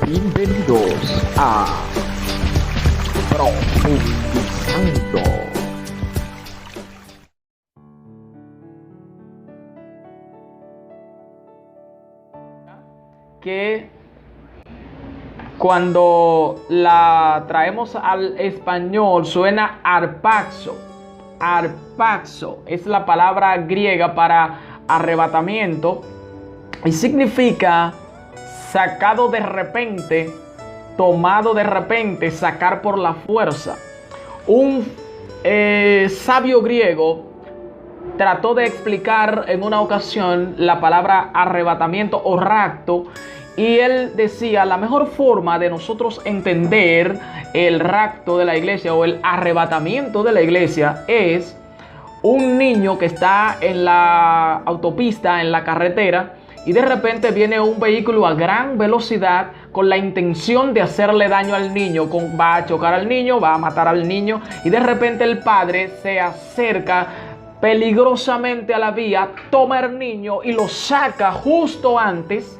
Bienvenidos a Profundizando. Que cuando la traemos al español suena arpaxo. Arpaxo es la palabra griega para arrebatamiento y significa sacado de repente, tomado de repente, sacar por la fuerza. Un sabio griego trató de explicar en una ocasión la palabra arrebatamiento o rapto, y él decía: la mejor forma de nosotros entender el rapto de la iglesia o el arrebatamiento de la iglesia es un niño que está en la autopista, en la carretera, y de repente viene un vehículo a gran velocidad con la intención de hacerle daño al niño. Va a chocar al niño, va a matar al niño, y de repente el padre se acerca peligrosamente a la vía, toma al niño y lo saca justo antes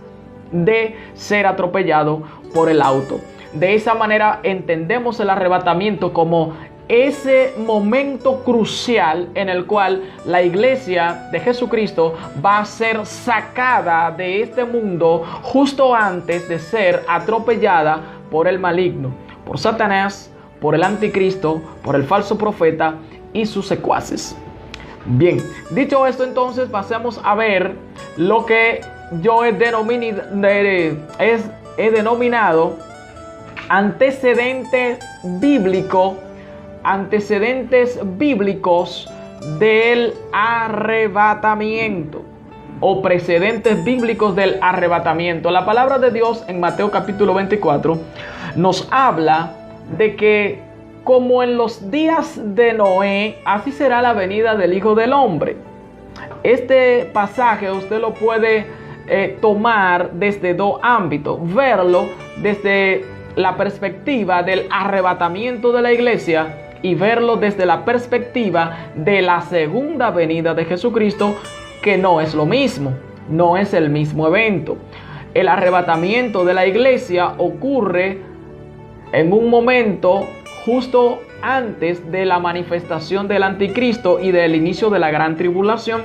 de ser atropellado por el auto. De esa manera entendemos el arrebatamiento como ese momento crucial en el cual la iglesia de Jesucristo va a ser sacada de este mundo justo antes de ser atropellada por el maligno, por Satanás, por el anticristo, por el falso profeta y sus secuaces. Bien, dicho esto, entonces pasemos a ver lo que yo he denominado antecedentes bíblicos del arrebatamiento, o precedentes bíblicos del arrebatamiento. La palabra de Dios en Mateo capítulo 24 nos habla de que como en los días de Noé, así será la venida del Hijo del Hombre. Este pasaje usted lo puede tomar desde dos ámbitos: verlo desde la perspectiva del arrebatamiento de la iglesia y verlo desde la perspectiva de la segunda venida de Jesucristo, que no es lo mismo, no es el mismo evento. El arrebatamiento de la iglesia ocurre en un momento justo antes de la manifestación del anticristo y del inicio de la gran tribulación,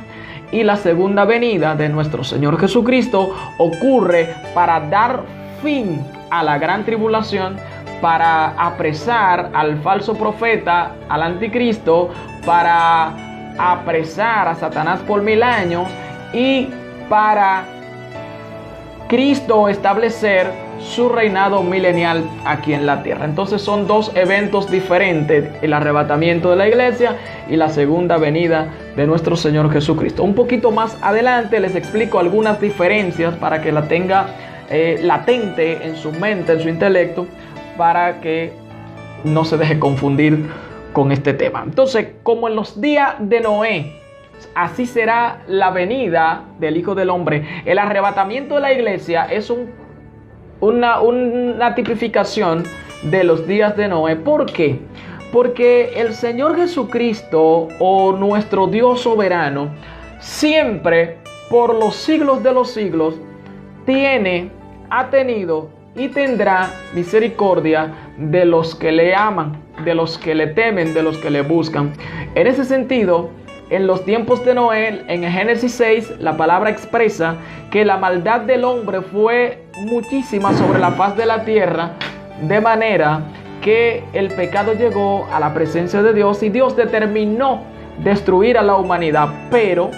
y la segunda venida de nuestro Señor Jesucristo ocurre para dar fin a la gran tribulación, para apresar al falso profeta, al anticristo, para apresar a Satanás por 1000 años y para Cristo establecer su reinado milenial aquí en la tierra. Entonces son dos eventos diferentes: el arrebatamiento de la iglesia y la segunda venida de nuestro Señor Jesucristo. Un poquito más adelante les explico algunas diferencias para que la tenga latente en su mente, en su intelecto, para que no se deje confundir con este tema. Entonces, como en los días de Noé, así será la venida del Hijo del Hombre. El arrebatamiento de la iglesia es una tipificación de los días de Noé. ¿Por qué? Porque el Señor Jesucristo, o nuestro Dios soberano, siempre, por los siglos de los siglos, ha tenido y tendrá misericordia de los que le aman, de los que le temen, de los que le buscan. En ese sentido, en los tiempos de Noé, en Génesis 6, la palabra expresa que la maldad del hombre fue muchísima sobre la faz de la tierra, de manera que el pecado llegó a la presencia de Dios y Dios determinó destruir a la humanidad. Pero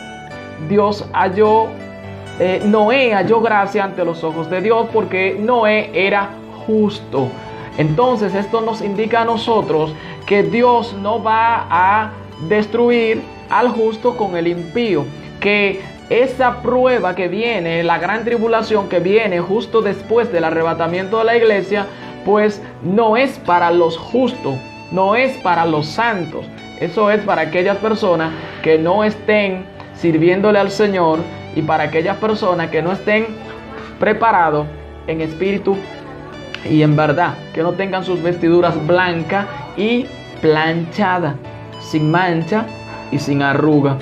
Noé halló gracia ante los ojos de Dios, porque Noé era justo. Entonces esto nos indica a nosotros que Dios no va a destruir al justo con el impío, que esa prueba que viene, la gran tribulación que viene justo después del arrebatamiento de la iglesia, pues no es para los justos, no es para los santos. Eso es para aquellas personas que no estén sirviéndole al Señor, y para aquellas personas que no estén preparados en espíritu y en verdad, que no tengan sus vestiduras blancas y planchadas, sin mancha y sin arruga.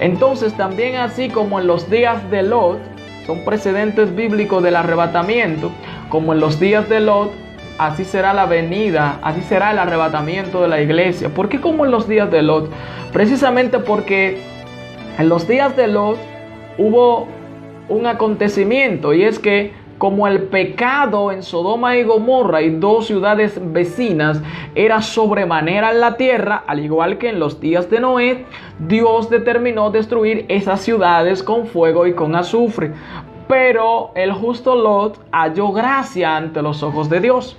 Entonces, también así como en los días de Lot, son precedentes bíblicos del arrebatamiento, como en los días de Lot, así será la venida, así será el arrebatamiento de la iglesia. ¿Por qué como en los días de Lot? Precisamente porque en los días de Lot hubo un acontecimiento, y es que como el pecado en Sodoma y Gomorra y dos ciudades vecinas era sobremanera en la tierra, al igual que en los días de Noé, Dios determinó destruir esas ciudades con fuego y con azufre. Pero el justo Lot halló gracia ante los ojos de Dios.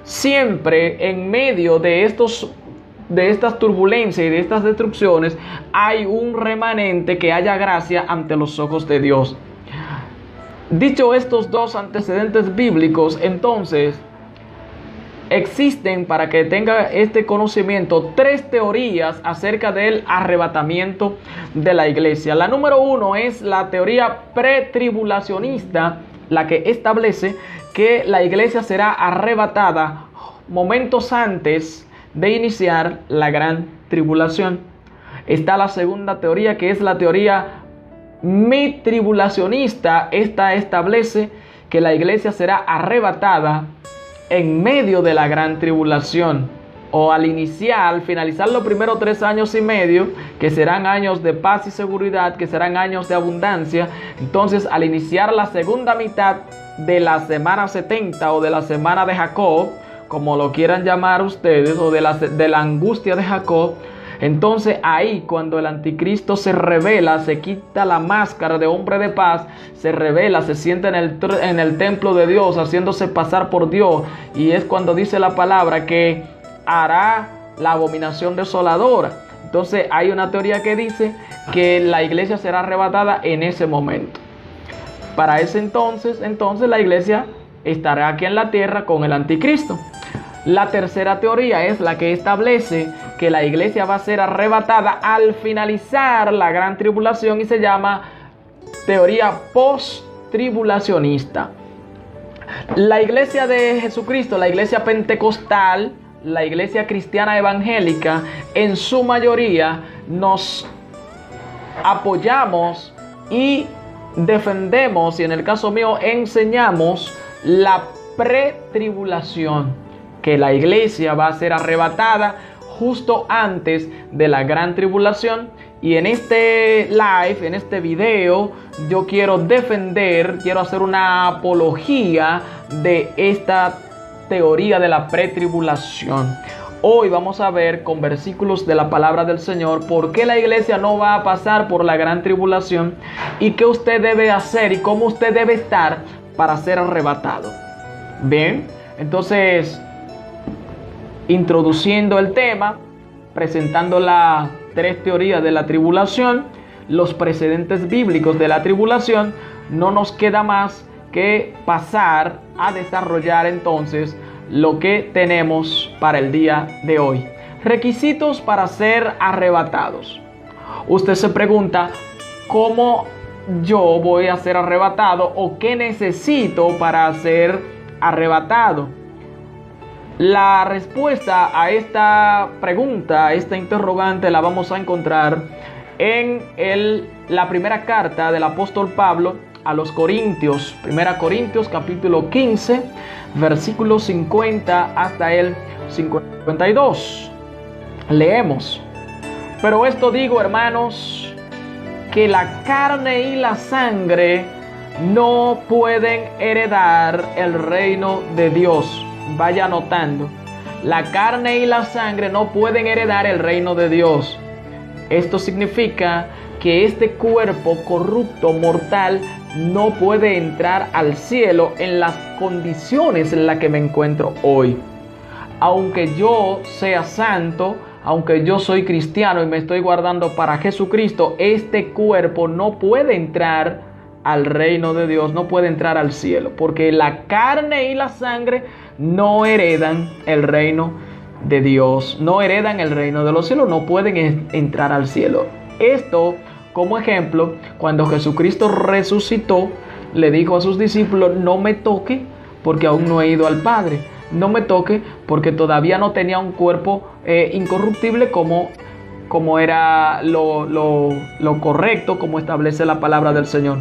Siempre en medio de estas turbulencias y de estas destrucciones hay un remanente que haya gracia ante los ojos de Dios. Dicho estos dos antecedentes bíblicos, entonces existen, para que tenga este conocimiento, tres teorías acerca del arrebatamiento de la iglesia. La número uno es la teoría pretribulacionista, la que establece que la iglesia será arrebatada momentos antes de iniciar la gran tribulación. Está la segunda teoría, que es la teoría mitribulacionista. Esta establece que la iglesia será arrebatada en medio de la gran tribulación, o al finalizar los primeros 3 años y medio, que serán años de paz y seguridad, que serán años de abundancia. Entonces, al iniciar la segunda mitad de la semana 70 o de la semana de Jacob, como lo quieran llamar ustedes, o de la angustia de Jacob, entonces ahí, cuando el anticristo se revela, se quita la máscara de hombre de paz, se revela, se sienta en el templo de Dios, haciéndose pasar por Dios, y es cuando dice la palabra que hará la abominación desoladora. Entonces hay una teoría que dice que la iglesia será arrebatada en ese momento. Para ese entonces la iglesia estará aquí en la tierra con el anticristo. La tercera teoría es la que establece que la iglesia va a ser arrebatada al finalizar la gran tribulación, y se llama teoría post-tribulacionista. La iglesia de Jesucristo, la iglesia pentecostal, la iglesia cristiana evangélica, en su mayoría nos apoyamos y defendemos, y en el caso mío enseñamos, la pretribulación, que la iglesia va a ser arrebatada justo antes de la gran tribulación. Y en este live, en este video, yo quiero hacer una apología de esta teoría de la pretribulación. Hoy vamos a ver con versículos de la palabra del Señor por qué la iglesia no va a pasar por la gran tribulación, y qué usted debe hacer y cómo usted debe estar para ser arrebatado. Bien, entonces, introduciendo el tema, presentando las 3 teorías de la tribulación, los precedentes bíblicos de la tribulación, no nos queda más que pasar a desarrollar entonces lo que tenemos para el día de hoy. Requisitos para ser arrebatados. Usted se pregunta, ¿cómo yo voy a ser arrebatado, o qué necesito para ser arrebatado? La respuesta a esta pregunta, a esta interrogante, la vamos a encontrar en la primera carta del apóstol Pablo a los Corintios. 1 Corintios capítulo 15, versículo 50 hasta el 52. Leemos: pero esto digo, hermanos, que la carne y la sangre no pueden heredar el reino de Dios. Vaya anotando, la carne y la sangre no pueden heredar el reino de Dios. Esto significa que este cuerpo corrupto, mortal, no puede entrar al cielo en las condiciones en las que me encuentro hoy. Aunque yo sea santo, aunque yo soy cristiano y me estoy guardando para Jesucristo, este cuerpo no puede entrar al reino de Dios, no puede entrar al cielo, porque la carne y la sangre no heredan el reino de Dios, no heredan el reino de los cielos, no pueden entrar al cielo. Esto, como ejemplo, cuando Jesucristo resucitó, le dijo a sus discípulos: no me toque porque aún no he ido al Padre, no me toque porque todavía no tenía un cuerpo incorruptible como era lo correcto, como establece la palabra del Señor.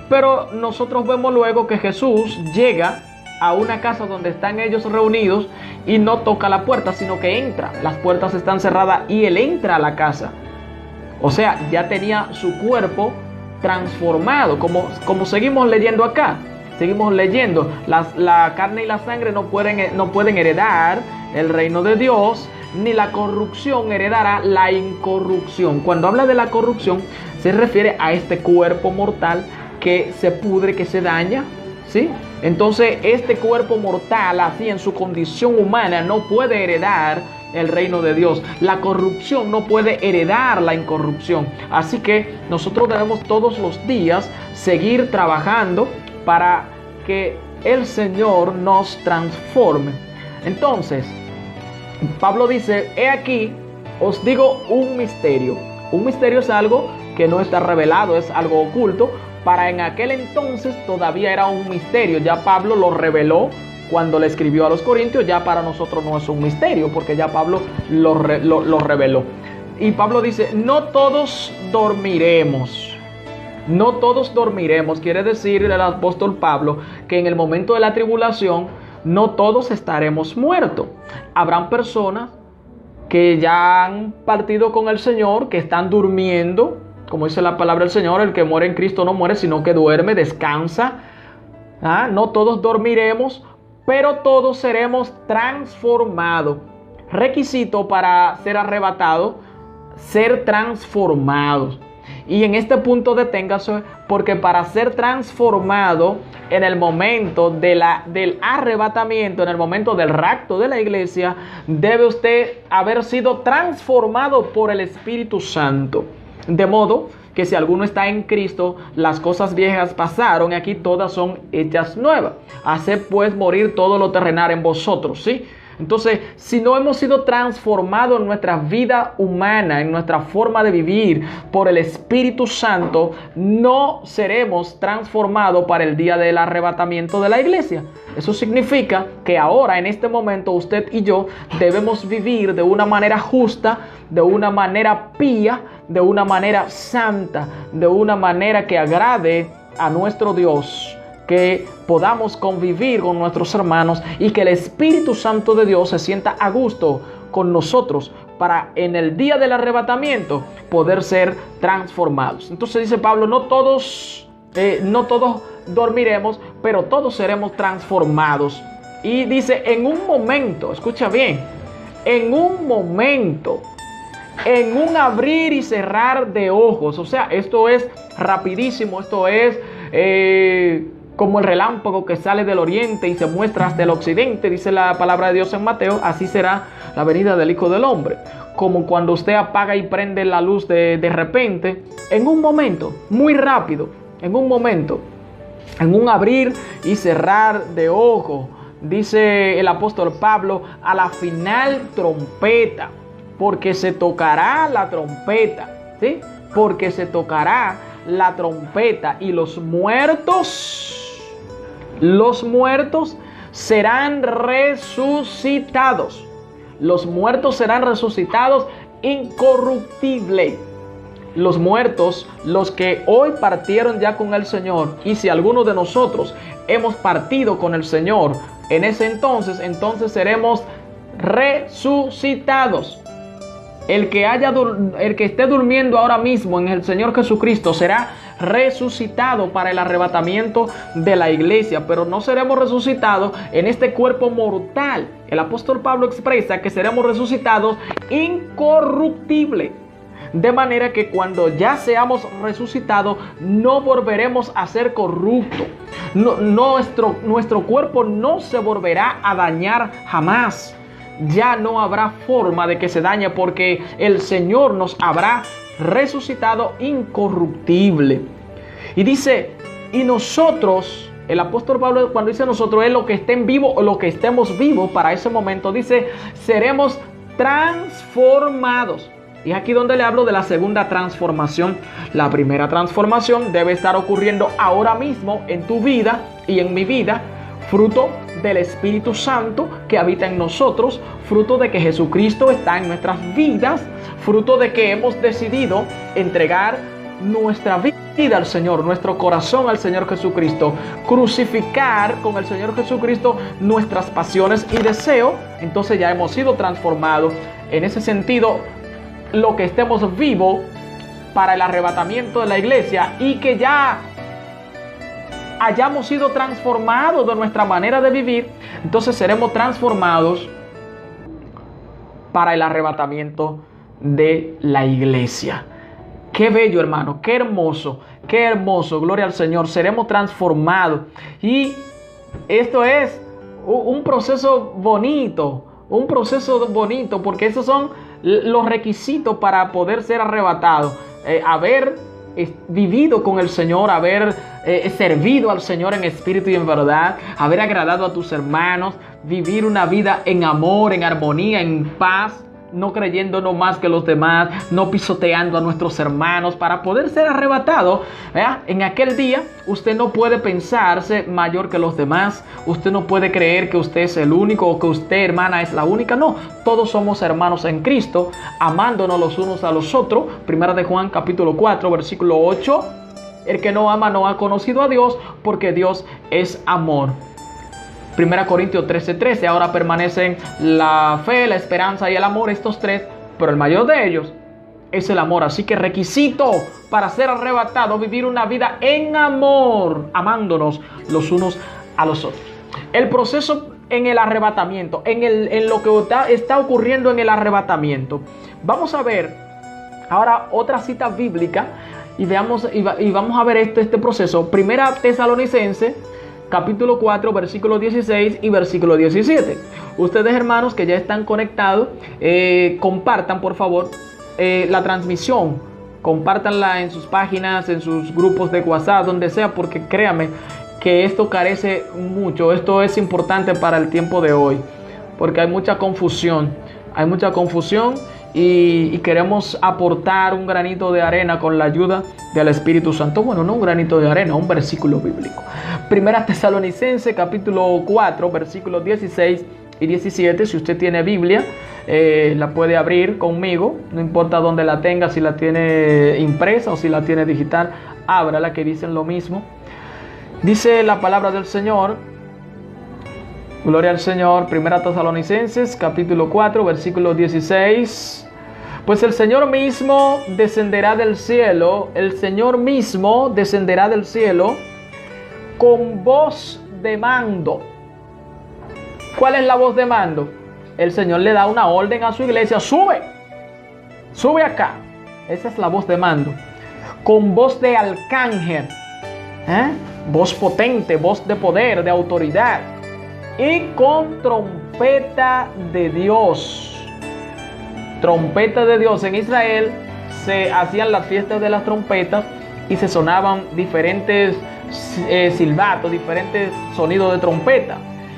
Pero nosotros vemos luego que Jesús llega a una casa donde están ellos reunidos y no toca la puerta, sino que entra. Las puertas están cerradas y él entra a la casa. O sea, ya tenía su cuerpo transformado, como seguimos leyendo acá. Seguimos leyendo, la carne y la sangre no pueden heredar el reino de Dios, ni la corrupción heredará la incorrupción. Cuando habla de la corrupción, se refiere a este cuerpo mortal que se pudre, que se daña, ¿sí? Entonces, este cuerpo mortal, así en su condición humana, no puede heredar el reino de Dios. La corrupción no puede heredar la incorrupción. Así que nosotros debemos todos los días seguir trabajando para que el Señor nos transforme. Entonces, Pablo dice, he aquí, os digo un misterio. Un misterio es algo que no está revelado, es algo oculto. Para en aquel entonces todavía era un misterio. Ya Pablo lo reveló cuando le escribió a los Corintios. Ya para nosotros no es un misterio, porque ya Pablo lo reveló. Y Pablo dice, no todos dormiremos. No todos dormiremos. Quiere decir el apóstol Pablo que en el momento de la tribulación no todos estaremos muertos. Habrán personas que ya han partido con el Señor, que están durmiendo. Como dice la palabra del Señor, el que muere en Cristo no muere, sino que duerme, descansa. No todos dormiremos, pero todos seremos transformados. Requisito para ser arrebatado, ser transformados. Y en este punto deténgase, porque para ser transformado en el momento del arrebatamiento, en el momento del rapto de la iglesia, debe usted haber sido transformado por el Espíritu Santo. De modo que si alguno está en Cristo, las cosas viejas pasaron y aquí todas son hechas nuevas. Haced pues morir todo lo terrenal en vosotros, ¿sí? Entonces, si no hemos sido transformados en nuestra vida humana, en nuestra forma de vivir por el Espíritu Santo, no seremos transformados para el día del arrebatamiento de la iglesia. Eso significa que ahora, en este momento, usted y yo debemos vivir de una manera justa, de una manera pía, de una manera santa, de una manera que agrade a nuestro Dios. Que podamos convivir con nuestros hermanos y que el Espíritu Santo de Dios se sienta a gusto con nosotros para en el día del arrebatamiento poder ser transformados. Entonces dice Pablo, no todos dormiremos, pero todos seremos transformados. Y dice, en un momento, escucha bien, en un momento, en un abrir y cerrar de ojos. O sea, esto es rapidísimo, esto es como el relámpago que sale del oriente y se muestra hasta el occidente, dice la palabra de Dios en Mateo. Así será la venida del Hijo del Hombre. Como cuando usted apaga y prende la luz de repente, en un momento, muy rápido, en un momento, en un abrir y cerrar de ojos, dice el apóstol Pablo, a la final trompeta, porque se tocará la trompeta, ¿sí? Porque se tocará la trompeta y los muertos serán resucitados. Los muertos serán resucitados incorruptibles. Los muertos, los que hoy partieron ya con el Señor, y si alguno de nosotros hemos partido con el Señor en ese entonces seremos resucitados. El que esté durmiendo ahora mismo en el Señor Jesucristo será resucitado para el arrebatamiento de la iglesia, pero no seremos resucitados en este cuerpo mortal. El apóstol Pablo expresa que seremos resucitados incorruptibles, de manera que cuando ya seamos resucitados no volveremos a ser corruptos. Nuestro cuerpo no se volverá a dañar jamás. Ya no habrá forma de que se dañe, porque el Señor nos habrá resucitado incorruptible. Y dice, y nosotros, el apóstol Pablo cuando dice nosotros, es lo que estén vivos o lo que estemos vivos para ese momento, dice, seremos transformados. Y es aquí donde le hablo de la segunda transformación. La primera transformación debe estar ocurriendo ahora mismo en tu vida y en mi vida, fruto del Espíritu Santo que habita en nosotros, fruto de que Jesucristo está en nuestras vidas, fruto de que hemos decidido entregar nuestra vida al Señor, nuestro corazón al Señor Jesucristo, crucificar con el Señor Jesucristo nuestras pasiones y deseos, entonces ya hemos sido transformados. En ese sentido, lo que estemos vivos para el arrebatamiento de la iglesia y que ya hayamos sido transformados de nuestra manera de vivir, entonces seremos transformados para el arrebatamiento de la iglesia. Qué bello, hermano, qué hermoso, gloria al Señor. Seremos transformados y esto es un proceso bonito, porque esos son los requisitos para poder ser arrebatado. Haber vivido con el Señor, haber servido al Señor en espíritu y en verdad, haber agradado a tus hermanos, vivir una vida en amor, en armonía, en paz, no creyéndonos más que los demás, no pisoteando a nuestros hermanos para poder ser arrebatado. En aquel día usted no puede pensarse mayor que los demás, usted no puede creer que usted es el único o que usted, hermana, es la única. No, todos somos hermanos en Cristo, amándonos los unos a los otros. Primera de Juan capítulo 4 versículo 8: el que no ama no ha conocido a Dios, porque Dios es amor. 1 Corintios 13:13, ahora permanecen la fe, la esperanza y el amor, estos tres, pero el mayor de ellos es el amor. Así que requisito para ser arrebatado, vivir una vida en amor, amándonos los unos a los otros. El proceso en el arrebatamiento, en lo que está ocurriendo en el arrebatamiento. Vamos a ver ahora otra cita bíblica y vamos a ver este proceso. Primera Tesalonicenses capítulo 4, versículo 16 y versículo 17. Ustedes, hermanos, que ya están conectados, compartan, por favor, la transmisión. Compártanla en sus páginas, en sus grupos de WhatsApp, donde sea, porque créanme que esto carece mucho. Esto es importante para el tiempo de hoy, porque hay mucha confusión. Y queremos aportar un granito de arena con la ayuda del Espíritu Santo. Bueno, no un granito de arena, un versículo bíblico. Primera Tesalonicenses capítulo 4 versículos 16 y 17. Si usted tiene Biblia, la puede abrir conmigo. No importa dónde la tenga, si la tiene impresa o si la tiene digital, ábrala, que dicen lo mismo. Dice la palabra del Señor. Gloria al Señor. Primera Tesalonicenses capítulo 4 versículo 16. Pues el Señor mismo descenderá del cielo, con voz de mando. ¿Cuál es la voz de mando? El Señor le da una orden a su iglesia: sube acá. Esa es la voz de mando. Con voz de arcángel, voz potente, voz de poder, de autoridad, y con trompeta de Dios. Trompeta de Dios. En Israel se hacían las fiestas de las trompetas y se sonaban diferentes silbatos, diferentes sonidos de trompeta.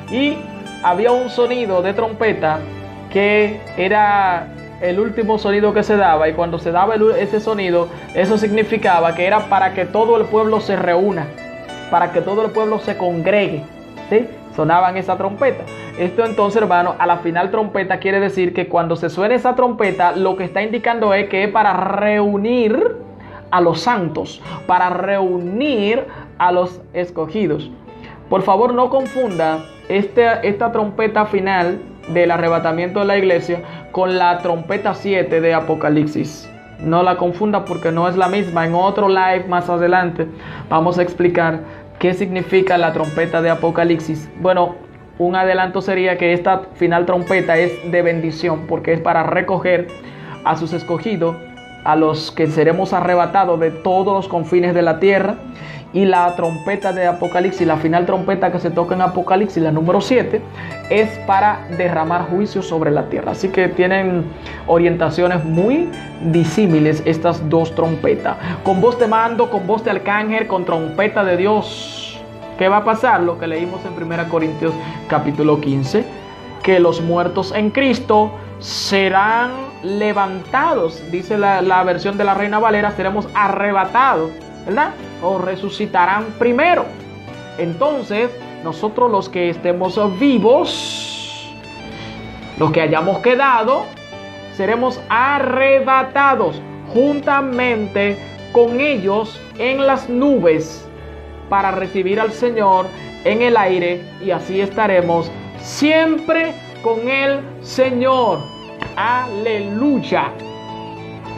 Y había un sonido de trompeta que era el último sonido que se daba, y cuando se daba ese sonido, eso significaba que era para que todo el pueblo se reúna, para que todo el pueblo se congregue, ¿sí? Sonaban esa trompeta. Esto entonces, hermano, a la final trompeta quiere decir que cuando se suene esa trompeta, lo que está indicando es que es para reunir a los santos, para reunir a los escogidos. Por favor, no confunda esta trompeta final del arrebatamiento de la iglesia con la trompeta 7 de Apocalipsis. No la confunda, porque no es la misma. En otro live más adelante vamos a explicar qué significa la trompeta de Apocalipsis. Bueno, un adelanto sería que esta final trompeta es de bendición, porque es para recoger a sus escogidos, a los que seremos arrebatados de todos los confines de la tierra. Y la trompeta de Apocalipsis, la final trompeta que se toca en Apocalipsis, la número 7, es para derramar juicio sobre la tierra. Así que tienen orientaciones muy disímiles estas dos trompetas. Con voz de mando, con voz de arcángel, con trompeta de Dios. ¿Qué va a pasar? Lo que leímos en 1 Corintios capítulo 15. Que los muertos en Cristo serán levantados. Dice la versión de la Reina Valera: seremos arrebatados, ¿verdad? O resucitarán primero. Entonces, nosotros, los que estemos vivos, los que hayamos quedado, seremos arrebatados juntamente con ellos en las nubes para recibir al Señor en el aire, y así estaremos siempre con el Señor. Aleluya.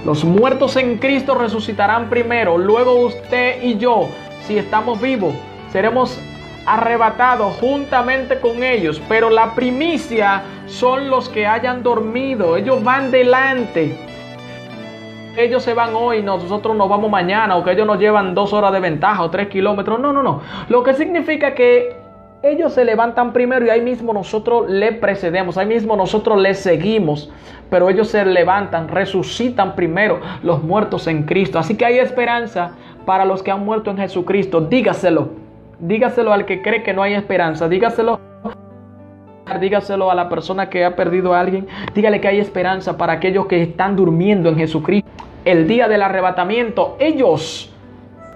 Los muertos en Cristo resucitarán primero, luego usted y yo, si estamos vivos, seremos arrebatados juntamente con ellos, pero la primicia son los que hayan dormido. Ellos van delante. Ellos se van hoy, nosotros nos vamos mañana, o que ellos nos llevan 2 horas de ventaja o 3 kilómetros. No. Lo que significa que ellos se levantan primero y ahí mismo nosotros le precedemos, ahí mismo nosotros le seguimos. Pero ellos se levantan, resucitan primero, los muertos en Cristo. Así que hay esperanza para los que han muerto en Jesucristo. Dígaselo al que cree que no hay esperanza. Dígaselo a la persona que ha perdido a alguien. Dígale que hay esperanza para aquellos que están durmiendo en Jesucristo. El día del arrebatamiento, ellos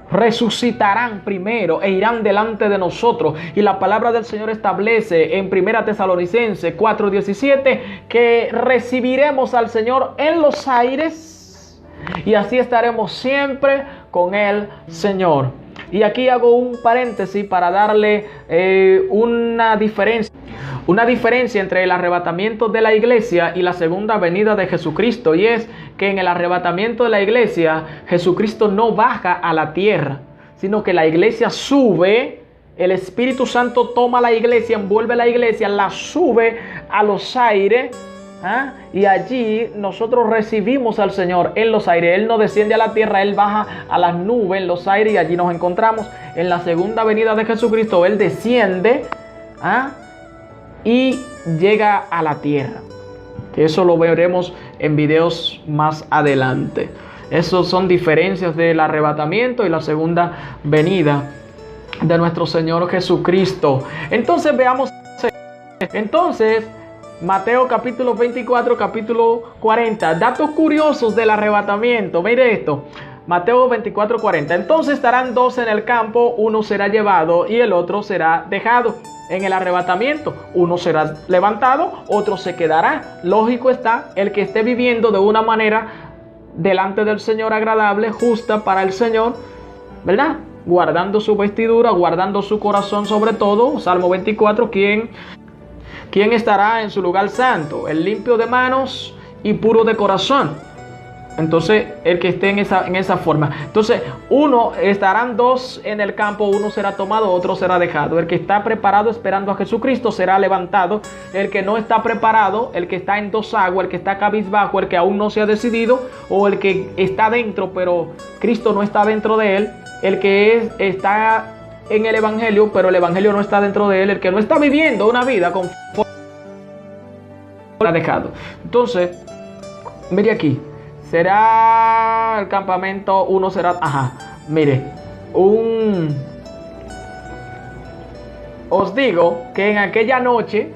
resucitarán primero e irán delante de nosotros. Y la palabra del Señor establece en 1 Tesalonicenses 4:17 que recibiremos al Señor en los aires y así estaremos siempre con el Señor. Y aquí hago un paréntesis para darle una diferencia entre el arrebatamiento de la iglesia y la segunda venida de Jesucristo. Y es que en el arrebatamiento de la iglesia, Jesucristo no baja a la tierra, sino que la iglesia sube. El Espíritu Santo toma la iglesia, envuelve la iglesia, la sube a los aires. Y allí nosotros recibimos al Señor en los aires. Él no desciende a la tierra, Él baja a las nubes en los aires y allí nos encontramos. En la segunda venida de Jesucristo, Él desciende y llega a la tierra. Que eso lo veremos en videos más adelante. Esas son diferencias del arrebatamiento y la segunda venida de nuestro Señor Jesucristo. Entonces veamos. Mateo capítulo 24, capítulo 40. Datos curiosos del arrebatamiento. Mire esto. Mateo 24, 40. Entonces estarán 2 en el campo, uno será llevado y el otro será dejado. En el arrebatamiento, uno será levantado, otro se quedará. Lógico está, el que esté viviendo de una manera delante del Señor agradable, justa para el Señor, ¿verdad? Guardando su vestidura, guardando su corazón sobre todo. Salmo 24, ¿Quién estará en su lugar santo? El limpio de manos y puro de corazón. Entonces, el que esté en esa forma. Entonces, estarán 2 en el campo, uno será tomado, otro será dejado. El que está preparado esperando a Jesucristo será levantado. El que no está preparado, el que está en 2 aguas, el que está cabizbajo, el que aún no se ha decidido, o el que está dentro, pero Cristo no está dentro de él. El que está en el evangelio, pero el evangelio no está dentro de él. El que no está viviendo una vida conforme ha dejado. Entonces, mire aquí. Será el campamento, uno será, os digo que en aquella noche,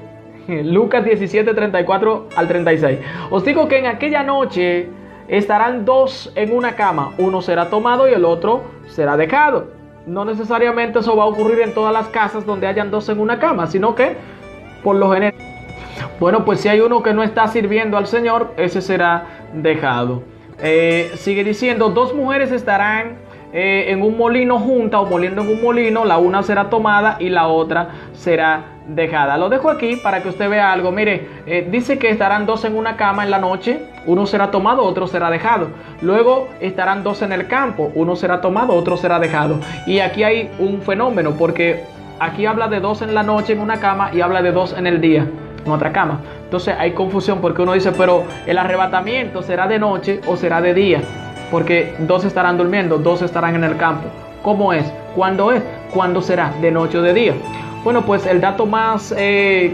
Lucas 17, 34 al 36, os digo que en aquella noche estarán 2 en una cama, uno será tomado y el otro será dejado. No necesariamente eso va a ocurrir en todas las casas donde hayan 2 en una cama, sino que por lo general, bueno, pues si hay uno que no está sirviendo al Señor, ese será dejado. Sigue diciendo, 2 mujeres estarán en un molino juntas o moliendo en un molino, la una será tomada y la otra será dejada. Lo dejo aquí para que usted vea algo. Mire, dice que estarán 2 en una cama en la noche, uno será tomado, otro será dejado. Luego estarán 2 en el campo, uno será tomado, otro será dejado. Y aquí hay un fenómeno, porque aquí habla de 2 en la noche en una cama y habla de 2 en el día en otra cama. Entonces hay confusión, porque uno dice, pero el arrebatamiento será de noche o será de día, porque 2 estarán durmiendo, 2 estarán en el campo. ¿Cómo es? ¿Cuándo es? ¿Cuándo será? ¿De noche o de día? Bueno, pues el dato más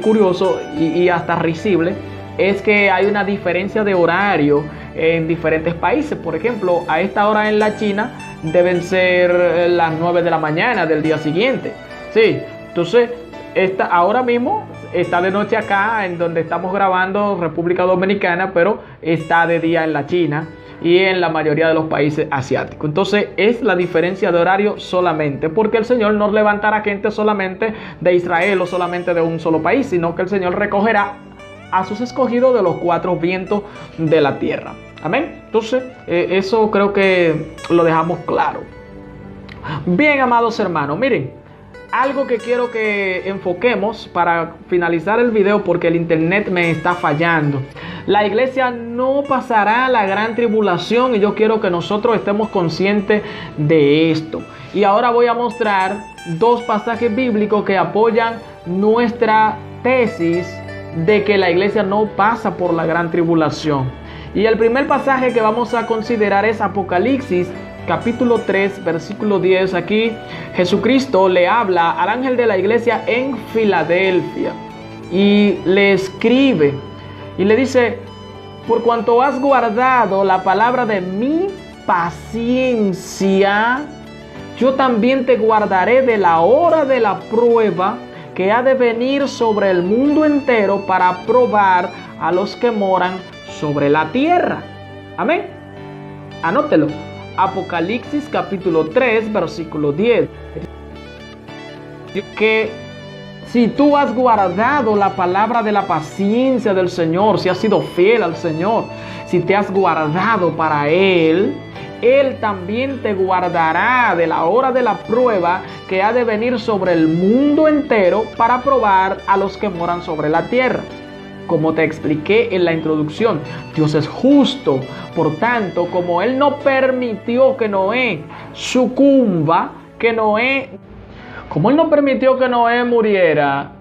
curioso y hasta risible es que hay una diferencia de horario en diferentes países. Por ejemplo, a esta hora en la China deben ser las 9 de la mañana del día siguiente. Sí, entonces ahora mismo está de noche acá en donde estamos grabando, República Dominicana, pero está de día en la China y en la mayoría de los países asiáticos. Entonces es la diferencia de horario solamente, porque el Señor no levantará gente solamente de Israel o solamente de un solo país, sino que el Señor recogerá a sus escogidos de los 4 vientos de la tierra. Amén. Entonces, eso creo que lo dejamos claro. Bien, amados hermanos, miren, algo que quiero que enfoquemos para finalizar el video porque el internet me está fallando. La iglesia no pasará la gran tribulación y yo quiero que nosotros estemos conscientes de esto. Y ahora voy a mostrar dos pasajes bíblicos que apoyan nuestra tesis de que la iglesia no pasa por la gran tribulación. Y el primer pasaje que vamos a considerar es Apocalipsis capítulo 3, versículo 10. Aquí Jesucristo le habla al ángel de la iglesia en Filadelfia y le escribe y le dice: por cuanto has guardado la palabra de mi paciencia, yo también te guardaré de la hora de la prueba que ha de venir sobre el mundo entero para probar a los que moran sobre la tierra. Amén. Anótelo. Apocalipsis capítulo 3, versículo 10. Que si tú has guardado la palabra de la paciencia del Señor, si has sido fiel al Señor, si te has guardado para Él, Él también te guardará de la hora de la prueba que ha de venir sobre el mundo entero para probar a los que moran sobre la tierra. Como te expliqué en la introducción, Dios es justo. Por tanto, como Él no permitió que Noé sucumba, como Él no permitió que Noé muriera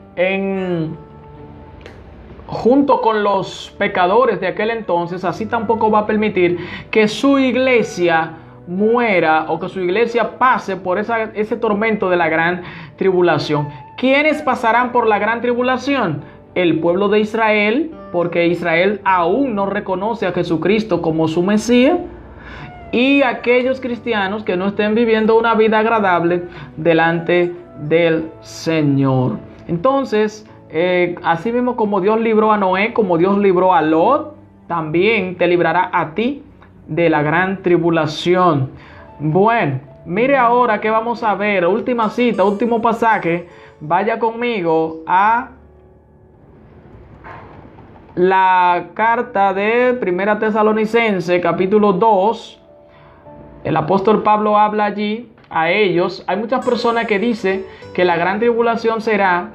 junto con los pecadores de aquel entonces, así tampoco va a permitir que su iglesia muera o que su iglesia pase por ese tormento de la gran tribulación. ¿Quiénes pasarán por la gran tribulación? El pueblo de Israel, porque Israel aún no reconoce a Jesucristo como su Mesías, y aquellos cristianos que no estén viviendo una vida agradable delante del Señor. Entonces, así mismo como Dios libró a Noé, como Dios libró a Lot, también te librará a ti de la gran tribulación. Bueno, mire ahora que vamos a ver, última cita, último pasaje. Vaya conmigo a la carta de Primera Tesalonicense, capítulo 2. El apóstol Pablo habla allí a ellos. Hay muchas personas que dicen que la gran tribulación será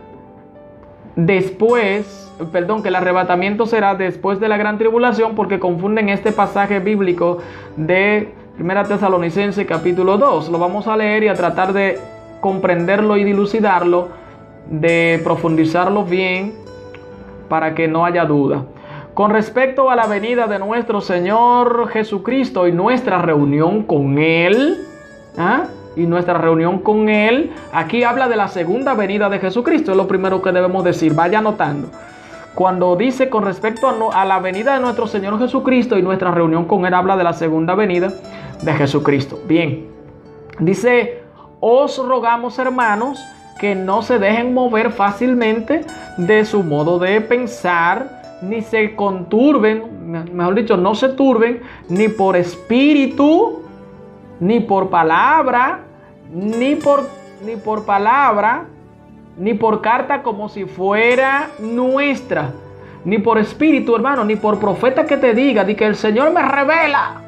que el arrebatamiento será después de la gran tribulación, porque confunden este pasaje bíblico de Primera Tesalonicense, capítulo 2. Lo vamos a leer y a tratar de comprenderlo y dilucidarlo, de profundizarlo bien, para que no haya duda. Con respecto a la venida de nuestro Señor Jesucristo y nuestra reunión con Él, aquí habla de la segunda venida de Jesucristo. Es lo primero que debemos decir. Vaya anotando. Cuando dice con respecto a la venida de nuestro Señor Jesucristo y nuestra reunión con Él, habla de la segunda venida de Jesucristo. Bien, dice: os rogamos, hermanos, que no se dejen mover fácilmente de su modo de pensar, ni se conturben, mejor dicho, no se turben, ni por espíritu, ni por palabra, ni por carta como si fuera nuestra, ni por espíritu, hermano, ni por profeta que te diga, de que el Señor me revela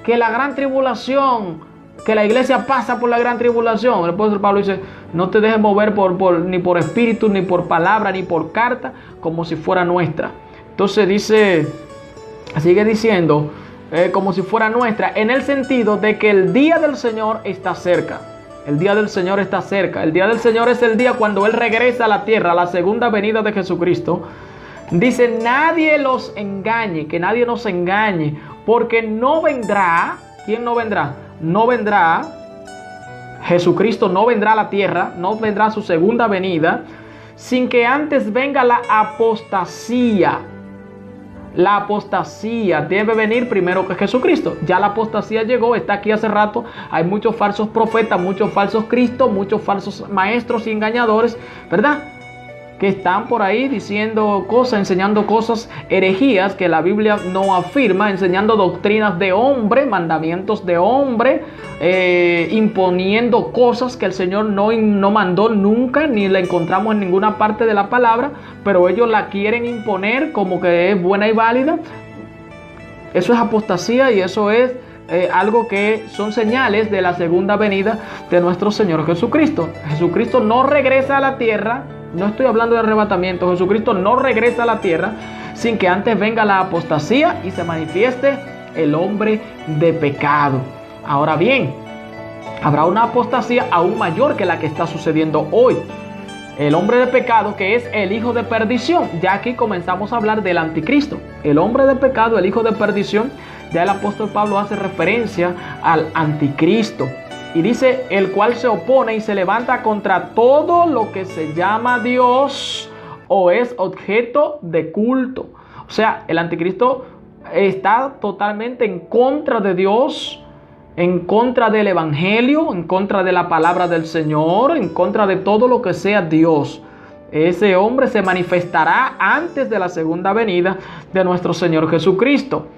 que la gran tribulación, que la iglesia pasa por la gran tribulación. El apóstol Pablo dice: no te dejes mover ni por espíritu, ni por palabra, ni por carta, como si fuera nuestra. Entonces sigue diciendo, como si fuera nuestra, en el sentido de que el día del Señor está cerca. El día del Señor está cerca. El día del Señor es el día cuando Él regresa a la tierra, la segunda venida de Jesucristo. Dice: nadie los engañe, que nadie nos engañe, porque no vendrá. ¿Quién no vendrá? No vendrá Jesucristo, no vendrá a la tierra, no vendrá su segunda venida, sin que antes venga la apostasía. La apostasía debe venir primero que Jesucristo. Ya la apostasía llegó, está aquí hace rato. Hay muchos falsos profetas, muchos falsos cristos, muchos falsos maestros y engañadores, ¿verdad?, que están por ahí diciendo cosas, enseñando cosas, herejías que la Biblia no afirma, enseñando doctrinas de hombre, mandamientos de hombre, imponiendo cosas que el Señor no mandó nunca, ni la encontramos en ninguna parte de la palabra, pero ellos la quieren imponer como que es buena y válida. Eso es apostasía y eso es algo que son señales de la segunda venida de nuestro Señor Jesucristo. Jesucristo no regresa a la tierra, no estoy hablando de arrebatamiento, Jesucristo no regresa a la tierra sin que antes venga la apostasía y se manifieste el hombre de pecado. Ahora bien, habrá una apostasía aún mayor que la que está sucediendo hoy. El hombre de pecado, que es el hijo de perdición. Ya aquí comenzamos a hablar del anticristo. El hombre de pecado, el hijo de perdición. Ya el apóstol Pablo hace referencia al anticristo. Y dice, el cual se opone y se levanta contra todo lo que se llama Dios o es objeto de culto. O sea, el anticristo está totalmente en contra de Dios, en contra del evangelio, en contra de la palabra del Señor, en contra de todo lo que sea Dios. Ese hombre se manifestará antes de la segunda venida de nuestro Señor Jesucristo,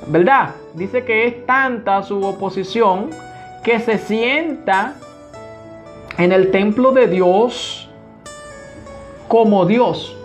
¿verdad? Dice que es tanta su oposición que se sienta en el templo de Dios como Dios.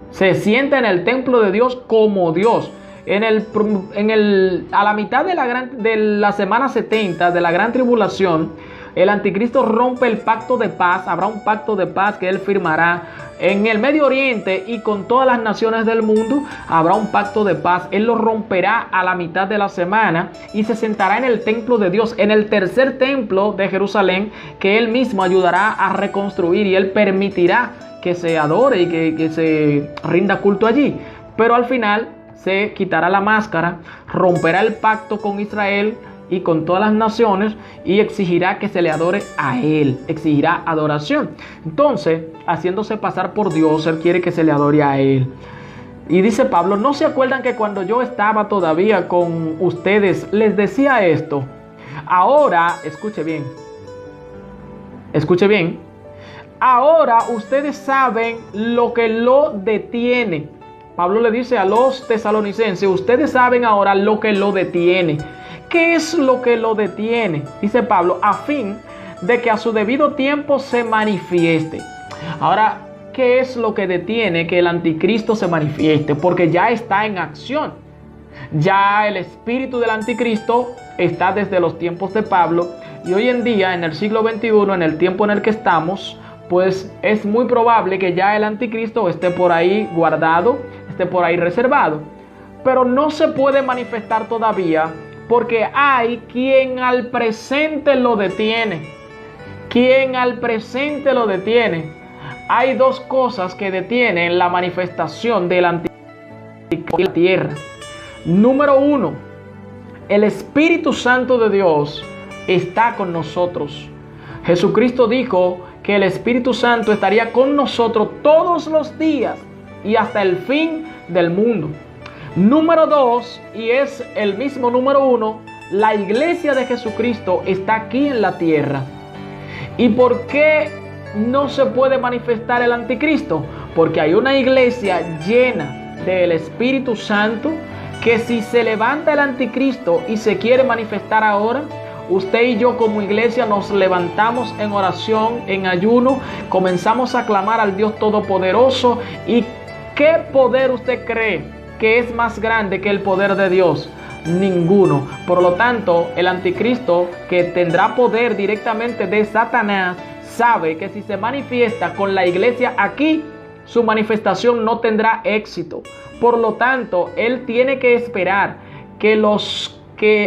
Se sienta en el templo de Dios como Dios. A la mitad de la semana 70 de la gran tribulación, el anticristo rompe el pacto de paz. Habrá un pacto de paz que él firmará en el Medio Oriente y con todas las naciones del mundo. Habrá un pacto de paz. Él lo romperá a la mitad de la semana y se sentará en el templo de Dios, en el tercer templo de Jerusalén, que él mismo ayudará a reconstruir, y él permitirá que se adore y que se rinda culto allí. Pero al final se quitará la máscara, romperá el pacto con Israel y con todas las naciones y exigirá que se le adore a él, exigirá adoración. Entonces, haciéndose pasar por Dios, él quiere que se le adore a él. Y dice Pablo, ¿no se acuerdan que cuando yo estaba todavía con ustedes les decía esto? Ahora, escuche bien, ahora ustedes saben lo que lo detiene. Pablo le dice a los tesalonicenses, ustedes saben ahora lo que lo detiene. ¿Qué es lo que lo detiene? Dice Pablo, a fin de que a su debido tiempo se manifieste. Ahora, ¿qué es lo que detiene que el anticristo se manifieste? Porque ya está en acción. Ya el espíritu del anticristo está desde los tiempos de Pablo. Y hoy en día, en el siglo XXI, en el tiempo en el que estamos, pues es muy probable que ya el anticristo esté por ahí guardado, esté por ahí reservado. Pero no se puede manifestar todavía porque hay quien al presente lo detiene. Quien al presente lo detiene. Hay dos cosas que detienen la manifestación del anticristo en la tierra. Número uno, el Espíritu Santo de Dios está con nosotros. Jesucristo dijo que el Espíritu Santo estaría con nosotros todos los días y hasta el fin del mundo. Número dos, y es el mismo número uno, la iglesia de Jesucristo está aquí en la tierra. ¿Y por qué no se puede manifestar el anticristo? Porque hay una iglesia llena del Espíritu Santo que si se levanta el anticristo y se quiere manifestar ahora, usted y yo como iglesia nos levantamos en oración, en ayuno, comenzamos a clamar al Dios Todopoderoso. ¿Y qué poder usted cree que es más grande que el poder de Dios? Ninguno. Por lo tanto, el anticristo, que tendrá poder directamente de Satanás, sabe que si se manifiesta con la iglesia aquí, su manifestación no tendrá éxito. Por lo tanto, él tiene que esperar que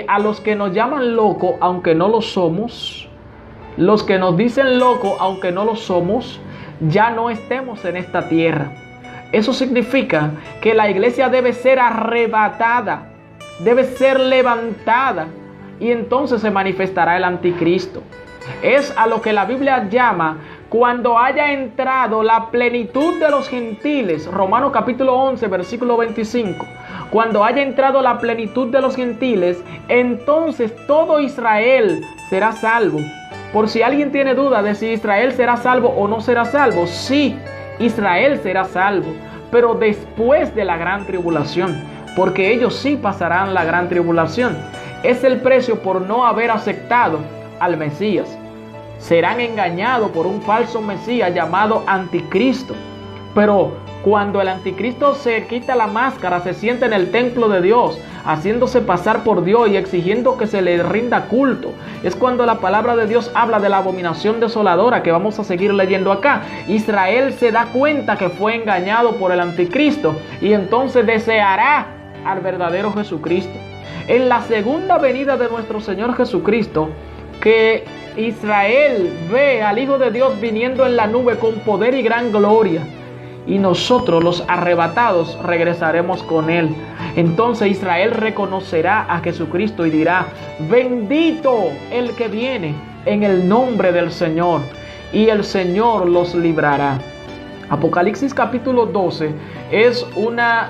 a los que nos llaman locos, aunque no lo somos, los que nos dicen locos, aunque no lo somos, ya no estemos en esta tierra. Eso significa que la iglesia debe ser arrebatada, debe ser levantada, y entonces se manifestará el anticristo. Es a lo que la Biblia llama cuando haya entrado la plenitud de los gentiles. Romanos capítulo 11, versículo 25. Cuando haya entrado la plenitud de los gentiles, entonces todo Israel será salvo. Por si alguien tiene duda de si Israel será salvo o no será salvo, sí, Israel será salvo, pero después de la gran tribulación, porque ellos sí pasarán la gran tribulación. Es el precio por no haber aceptado al Mesías. Serán engañados por un falso Mesías llamado Anticristo. Pero Cuando el anticristo se quita la máscara, se sienta en el templo de Dios, haciéndose pasar por Dios y exigiendo que se le rinda culto. Es cuando la palabra de Dios habla de la abominación desoladora que vamos a seguir leyendo acá. Israel se da cuenta que fue engañado por el anticristo y entonces deseará al verdadero Jesucristo. En la segunda venida de nuestro Señor Jesucristo, que Israel ve al Hijo de Dios viniendo en la nube con poder y gran gloria, y nosotros los arrebatados regresaremos con Él. Entonces Israel reconocerá a Jesucristo y dirá: bendito el que viene en el nombre del Señor, y el Señor los librará. Apocalipsis capítulo 12 es una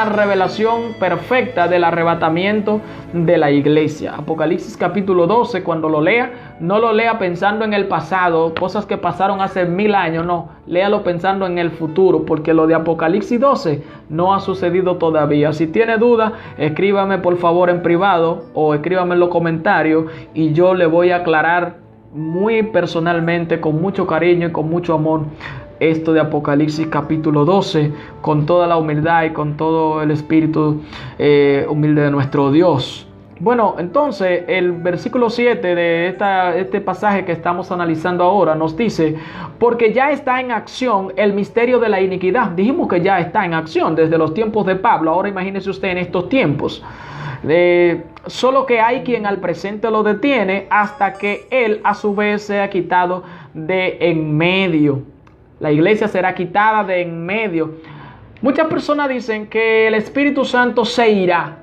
revelación perfecta del arrebatamiento de la iglesia. Apocalipsis capítulo 12, cuando lo lea, no lo lea pensando en el pasado, cosas que pasaron hace 1000 años, no, léalo pensando en el futuro, porque lo de Apocalipsis 12 no ha sucedido todavía. Si tiene duda, escríbame por favor en privado o escríbame en los comentarios y yo le voy a aclarar muy personalmente, con mucho cariño y con mucho amor, esto de Apocalipsis capítulo 12, con toda la humildad y con todo el espíritu humilde de nuestro Dios. Bueno, entonces el versículo 7 de este pasaje que estamos analizando ahora nos dice: porque ya está en acción el misterio de la iniquidad. Dijimos que ya está en acción desde los tiempos de Pablo. Ahora imagínese usted en estos tiempos. Solo que hay quien al presente lo detiene hasta que él a su vez sea quitado de en medio. La iglesia será quitada de en medio. Muchas personas dicen que el Espíritu Santo se irá.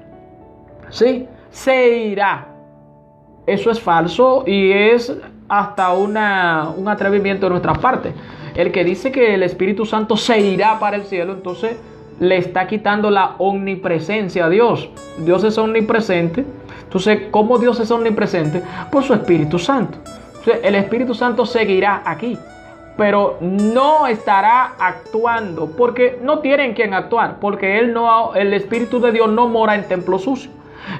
¿Sí? Se irá. Eso es falso y es hasta un atrevimiento de nuestra parte. El que dice que el Espíritu Santo se irá para el cielo, entonces le está quitando la omnipresencia a Dios. Dios es omnipresente. Entonces, ¿cómo Dios es omnipresente? Por su Espíritu Santo. Entonces, el Espíritu Santo seguirá aquí, pero no estará actuando, porque no tiene en quién actuar, porque el Espíritu de Dios no mora en templo sucio.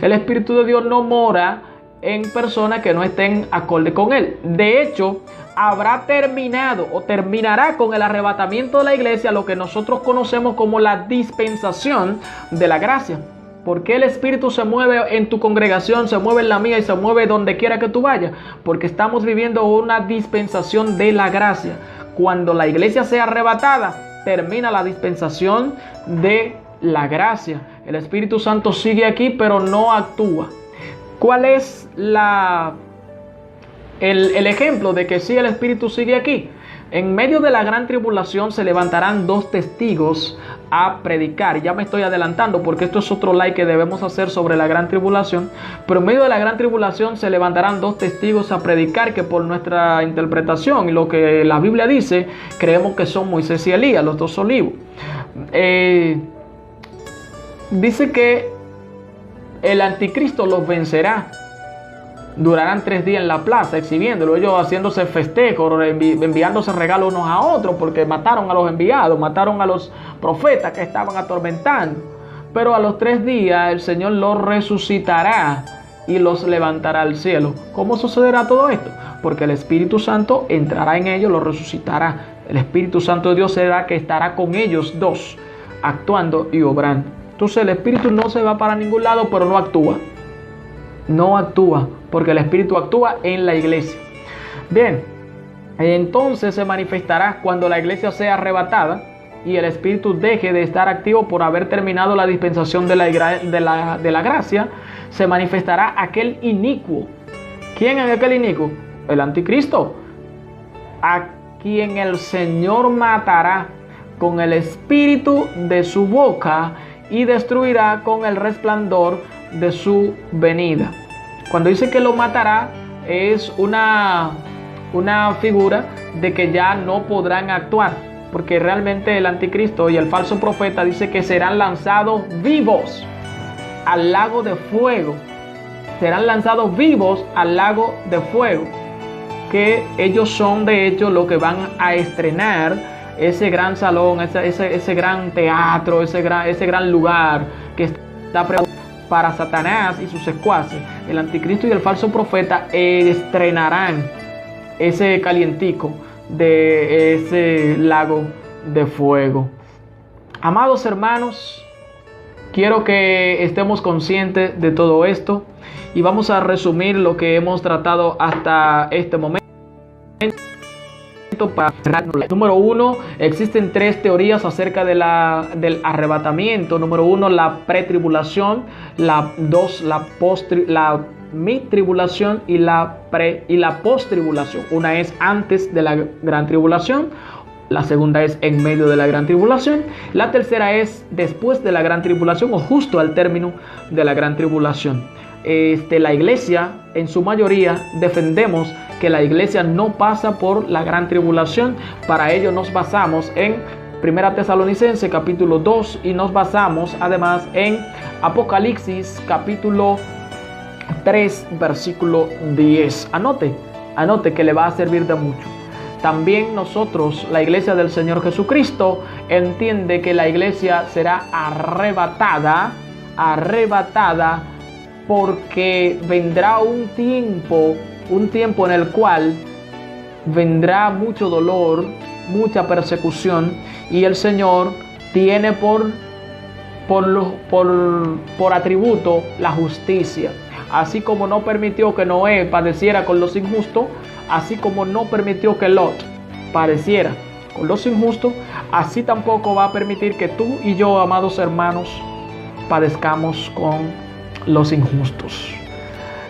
El Espíritu de Dios no mora en personas que no estén acorde con Él. De hecho, habrá terminado o terminará con el arrebatamiento de la iglesia lo que nosotros conocemos como la dispensación de la gracia. ¿Por qué el Espíritu se mueve en tu congregación, se mueve en la mía y se mueve donde quiera que tú vayas? Porque estamos viviendo una dispensación de la gracia. Cuando la iglesia sea arrebatada, termina la dispensación de la gracia. El Espíritu Santo sigue aquí, pero no actúa. ¿Cuál es el ejemplo de que sí el Espíritu sigue aquí? En medio de la gran tribulación se levantarán 2 testigos a predicar. Ya me estoy adelantando porque esto es otro like que debemos hacer sobre la gran tribulación. Pero en medio de la gran tribulación se levantarán 2 testigos a predicar, que por nuestra interpretación y lo que la Biblia dice, creemos que son Moisés y Elías, los 2 olivos. Dice que el anticristo los vencerá. Durarán 3 días en la plaza exhibiéndolo, ellos haciéndose festejos, enviándose regalos unos a otros, porque mataron a los enviados, mataron a los profetas que estaban atormentando. Pero a los 3 días el Señor los resucitará y los levantará al cielo. ¿Cómo sucederá todo esto? Porque el Espíritu Santo entrará en ellos, los resucitará. El Espíritu Santo de Dios será que estará con ellos 2, actuando y obrando. Entonces el Espíritu no se va para ningún lado, pero no actúa. No actúa, porque el Espíritu actúa en la iglesia. Bien, entonces se manifestará cuando la iglesia sea arrebatada y el Espíritu deje de estar activo por haber terminado la dispensación de la gracia. Se manifestará aquel inicuo. ¿Quién es aquel inicuo? El anticristo, a quien el Señor matará con el espíritu de su boca y destruirá con el resplandor de su venida. Cuando dice que lo matará, es una figura de que ya no podrán actuar, porque realmente el anticristo y el falso profeta dice que serán lanzados vivos al lago de fuego. Serán lanzados vivos al lago de fuego, que ellos son de hecho los que van a estrenar ese gran salón, ese gran teatro, ese gran lugar que está preparado para Satanás y sus secuaces. El anticristo y el falso profeta estrenarán ese calientico de ese lago de fuego. Amados hermanos, quiero que estemos conscientes de todo esto y vamos a resumir lo que hemos tratado hasta este momento. Número 1, existen 3 teorías acerca de del arrebatamiento. Número 1, la pretribulación. La 2, la mitribulación y la postribulación. Una es antes de la gran tribulación. La segunda es en medio de la gran tribulación. La tercera es después de la gran tribulación o justo al término de la gran tribulación. La iglesia, en su mayoría, defendemos que la iglesia no pasa por la gran tribulación. Para ello nos basamos en 1 Tesalonicenses capítulo 2 y nos basamos además en Apocalipsis capítulo 3 versículo 10. Anote que le va a servir de mucho. También nosotros, la iglesia del Señor Jesucristo, entiende que la iglesia será arrebatada porque vendrá un tiempo en el cual vendrá mucho dolor, mucha persecución, y el Señor tiene por atributo la justicia. Así como no permitió que Noé padeciera con los injustos, así como no permitió que Lot padeciera con los injustos, así tampoco va a permitir que tú y yo, amados hermanos, padezcamos con los injustos.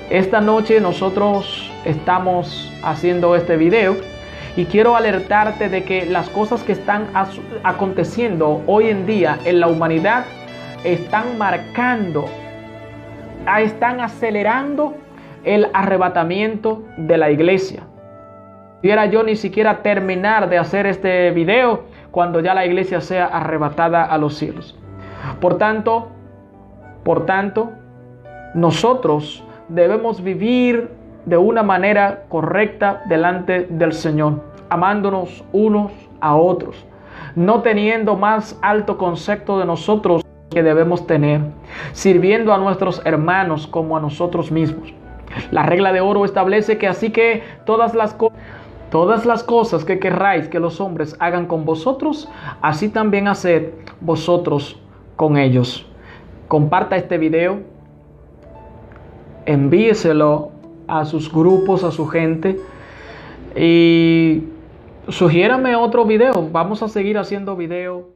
Esta noche nosotros estamos haciendo este video y quiero alertarte de que las cosas que están aconteciendo hoy en día en la humanidad están acelerando el arrebatamiento de la iglesia. Pudiera yo ni siquiera terminar de hacer este video cuando ya la iglesia sea arrebatada a los cielos. Por tanto, nosotros debemos vivir de una manera correcta delante del Señor, amándonos unos a otros, no teniendo más alto concepto de nosotros que debemos tener, sirviendo a nuestros hermanos como a nosotros mismos. La regla de oro establece que así que todas las cosas que querráis que los hombres hagan con vosotros, así también haced vosotros con ellos. Comparta este video, envíeselo a sus grupos, a su gente, y sugiérame otro video. Vamos a seguir haciendo video